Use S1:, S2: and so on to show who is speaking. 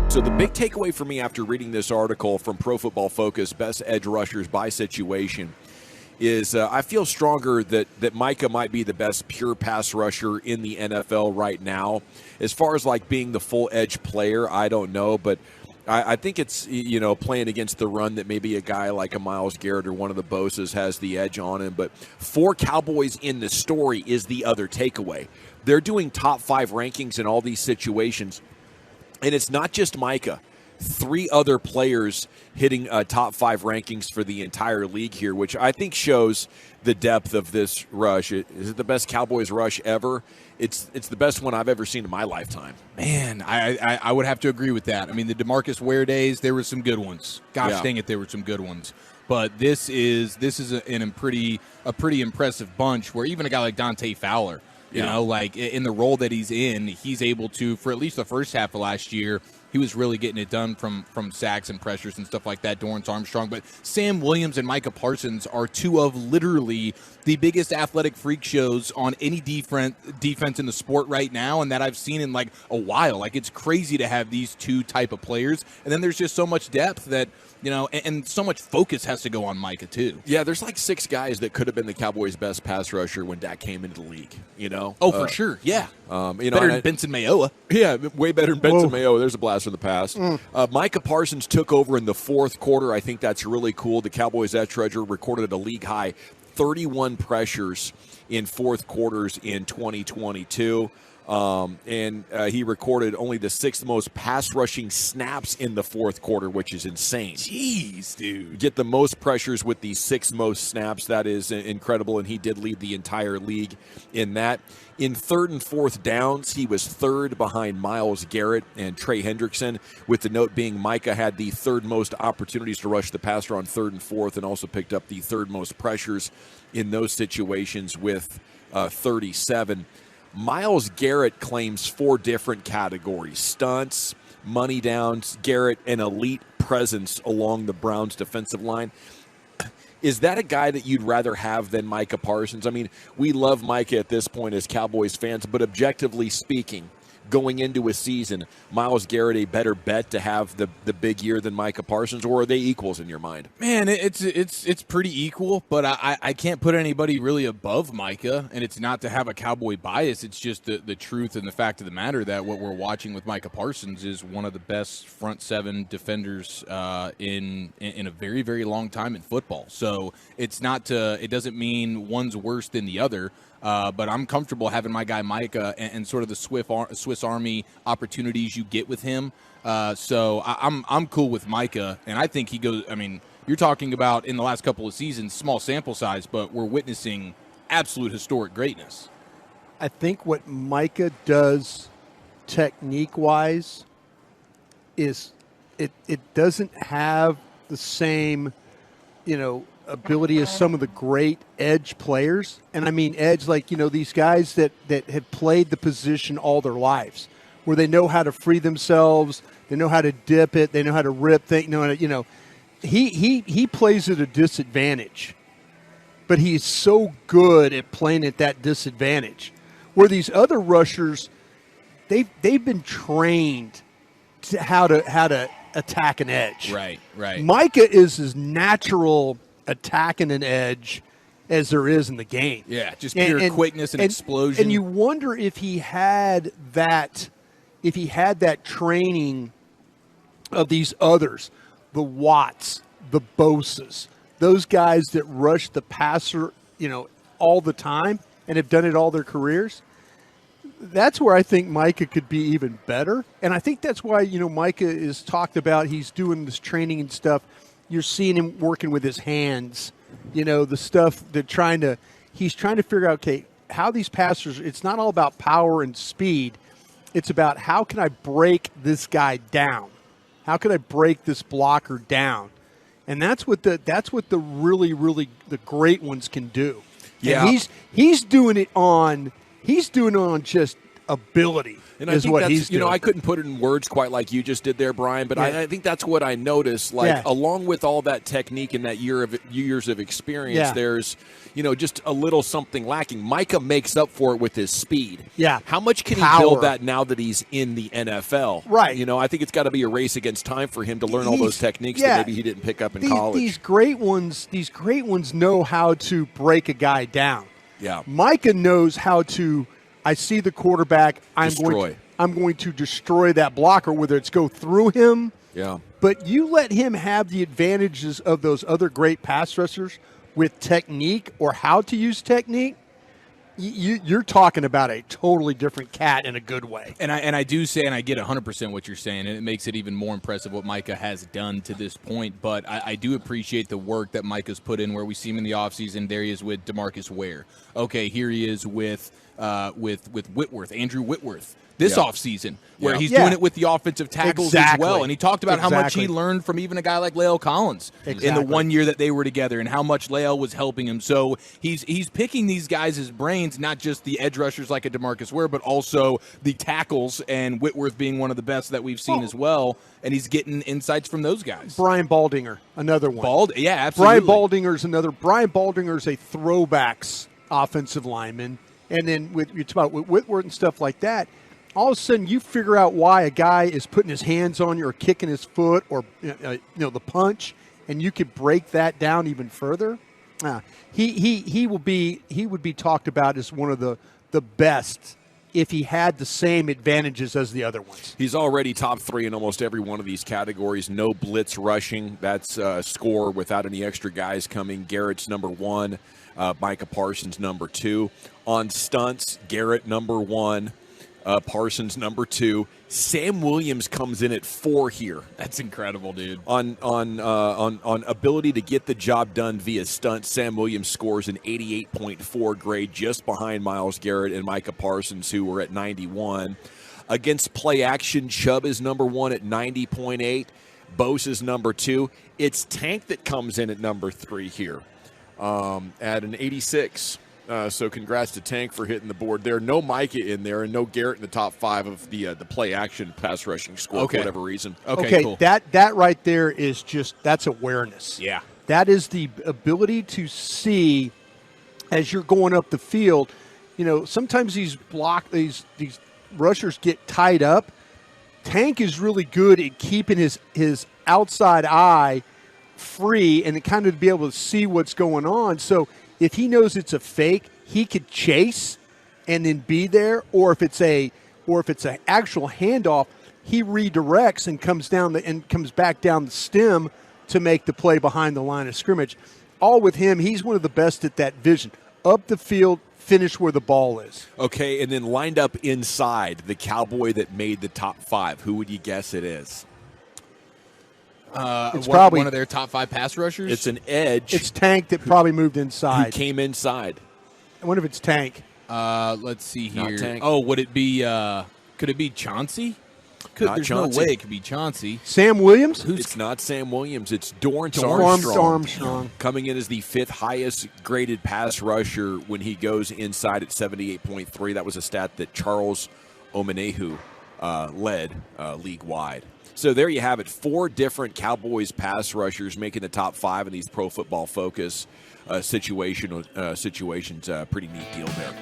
S1: So the big takeaway for me after reading this article from Pro Football Focus, Best Edge Rushers by Situation, is I feel stronger that Micah might be the best pure pass rusher in the NFL right now. As far as like being the full edge player, I don't know, but I think it's, playing against the run that maybe a guy like a Myles Garrett or one of the Bosa's has the edge on him. But for Cowboys in the story is the other takeaway. They're doing top 5 rankings in all these situations. And it's not just Micah. 3 other players hitting top 5 rankings for the entire league here, which I think shows the depth of this rush. Is it the best Cowboys rush ever? It's the best one I've ever seen in my lifetime.
S2: Man, I would have to agree with that. I mean, the DeMarcus Ware days, there were some good ones. Gosh dang it, there were some good ones. But this is a pretty impressive bunch where even a guy like Dante Fowler, you know, like in the role that he's in, he's able to, for at least the first half of last year, he was really getting it done from sacks and pressures and stuff like that, Dorrance Armstrong. But Sam Williams and Micah Parsons are 2 of literally the biggest athletic freak shows on any defense in the sport right now, and that I've seen in like a while. Like, it's crazy to have these 2 type of players. And then there's just so much depth that, and so much focus has to go on Micah too.
S1: Yeah, there's like 6 guys that could have been the Cowboys' best pass rusher when Dak came into the league,
S2: Oh, for sure. Yeah.
S1: Better
S2: than Benson Mayowa.
S1: Yeah, way better than Benson Mayowa. There's a blast from the past. Micah Parsons took over in the 4th quarter. I think that's really cool. The Cowboys' edge rusher recorded a league high 31 pressures in 4th quarters in 2022. And he recorded only the 6th most pass rushing snaps in the 4th quarter, which is insane.
S2: Jeez, dude.
S1: Get the most pressures with the 6th most snaps. That is incredible, and he did lead the entire league in that. In 3rd and 4th downs, he was 3rd behind Myles Garrett and Trey Hendrickson, with the note being Micah had the 3rd most opportunities to rush the passer on 3rd and 4th, and also picked up the 3rd most pressures in those situations with 37. Myles Garrett claims 4 different categories: stunts, money downs, Garrett, an elite presence along the Browns' defensive line. Is that a guy that you'd rather have than Micah Parsons? I mean, we love Micah at this point as Cowboys fans, but objectively speaking, going into a season, Myles Garrett a better bet to have the big year than Micah Parsons, or are they equals in your mind?
S2: Man, it's pretty equal, but I can't put anybody really above Micah, and it's not to have a Cowboy bias. It's just the truth and the fact of the matter that what we're watching with Micah Parsons is one of the best front 7 defenders in a very, very long time in football. So it doesn't mean one's worse than the other. But I'm comfortable having my guy Micah and sort of the Swiss Army opportunities you get with him. So I'm cool with Micah, and I think he goes. I mean, you're talking about in the last couple of seasons, small sample size, but we're witnessing absolute historic greatness.
S3: I think what Micah does technique-wise is it doesn't have the same, ability as some of the great edge players. And I mean edge like, these guys that have played the position all their lives, where they know how to free themselves, they know how to dip it, they know how to rip things, he plays at a disadvantage. But he's so good at playing at that disadvantage. Where these other rushers, they've been trained to how to attack an edge.
S2: Right.
S3: Micah is as natural attacking an edge as there is in the game.
S2: Yeah, just pure quickness and explosion.
S3: And you wonder if he had that training of these others, the Watts, the Bosas, those guys that rush the passer, all the time and have done it all their careers. That's where I think Micah could be even better. And I think that's why, Micah is talked about. He's doing this training and stuff. You're seeing him working with his hands, the stuff that he's trying to figure out, okay, how these passers, it's not all about power and speed. It's about how can I break this guy down? How can I break this blocker down? And that's what the really, really the great ones can do.
S1: Yeah.
S3: And he's doing it on just ability.
S1: And I
S3: is
S1: think
S3: what
S1: that's,
S3: he's doing.
S1: I couldn't put it in words quite like you just did there, Brian, but I think that's what I noticed. Like, along with all that technique and that years of experience, there's, just a little something lacking. Micah makes up for it with his speed.
S3: Yeah.
S1: How much can he build that now that he's in the NFL?
S3: Right.
S1: I think it's got to be a race against time for him to learn all those techniques that maybe he didn't pick up in college.
S3: These great ones know how to break a guy down.
S1: Yeah.
S3: Micah knows how to. I see the quarterback. I'm going to destroy that blocker, whether it's go through him.
S1: Yeah.
S3: But you let him have the advantages of those other great pass rushers with technique or how to use technique. You're talking about a totally different cat in a good way.
S2: And I do say, and I get 100% what you're saying, and it makes it even more impressive what Micah has done to this point. But I do appreciate the work that Micah's put in where we see him in the offseason. There he is with DeMarcus Ware. Okay, here he is with Whitworth, Andrew Whitworth, this offseason, where he's doing it with the offensive tackles as well. And he talked about how much he learned from even a guy like Lael Collins in the 1 year that they were together and how much Lael was helping him. So he's picking these guys' brains, not just the edge rushers like a DeMarcus Ware, but also the tackles, and Whitworth being one of the best that we've seen as well. And he's getting insights from those guys.
S3: Brian Baldinger, another one.
S2: Yeah, absolutely.
S3: Brian Baldinger's a throwbacks offensive lineman. And then with Whitworth and stuff like that, all of a sudden you figure out why a guy is putting his hands on you or kicking his foot or the punch, and you could break that down even further. He would be talked about as one of the best if he had the same advantages as the other ones.
S1: He's already top 3 in almost every one of these categories. No blitz rushing. That's a score without any extra guys coming. Garrett's number 1. Micah Parsons number 2. On stunts, Garrett number 1. Parsons number 2. Sam Williams comes in at 4 here.
S2: That's incredible, dude.
S1: On ability to get the job done via stunts, Sam Williams scores an 88.4 grade, just behind Myles Garrett and Micah Parsons, who were at 91. Against play action, Chubb is number 1 at 90.8. Bose is number 2. It's Tank that comes in at number 3 here at an 86. So congrats to Tank for hitting the board there. No Micah in there and no Garrett in the top 5 of the play action pass rushing score for whatever reason.
S3: Okay, cool. That right there is that's awareness.
S2: Yeah.
S3: That is the ability to see as you're going up the field. Sometimes these rushers get tied up. Tank is really good at keeping his outside eye free and kind of to be able to see what's going on. So if he knows it's a fake, he could chase and then be there. Or if it's an actual handoff, he redirects and comes back down the stem to make the play behind the line of scrimmage. All with him, he's one of the best at that vision. Up the field, finish where the ball is.
S1: Okay, and then lined up inside, the Cowboy that made the top 5. Who would you guess it is?
S3: It's probably
S2: one of their top 5 pass rushers.
S1: It's an edge.
S3: It's Tank that probably moved inside.
S1: Who came inside?
S3: I wonder if it's Tank.
S2: Let's see here.
S1: Not Tank.
S2: Oh, would it be? Could it be Chauncey? There's
S1: Chauncey.
S2: no way it could be Chauncey.
S3: Sam Williams?
S1: It's not Sam Williams. It's Dorrance
S3: Armstrong.
S1: Coming in as the 5th highest graded pass rusher when he goes inside at 78.3. That was a stat that Charles Omenehu led league-wide. So there you have it. 4 different Cowboys pass rushers making the top 5 in these Pro Football Focus situations. Pretty neat deal there.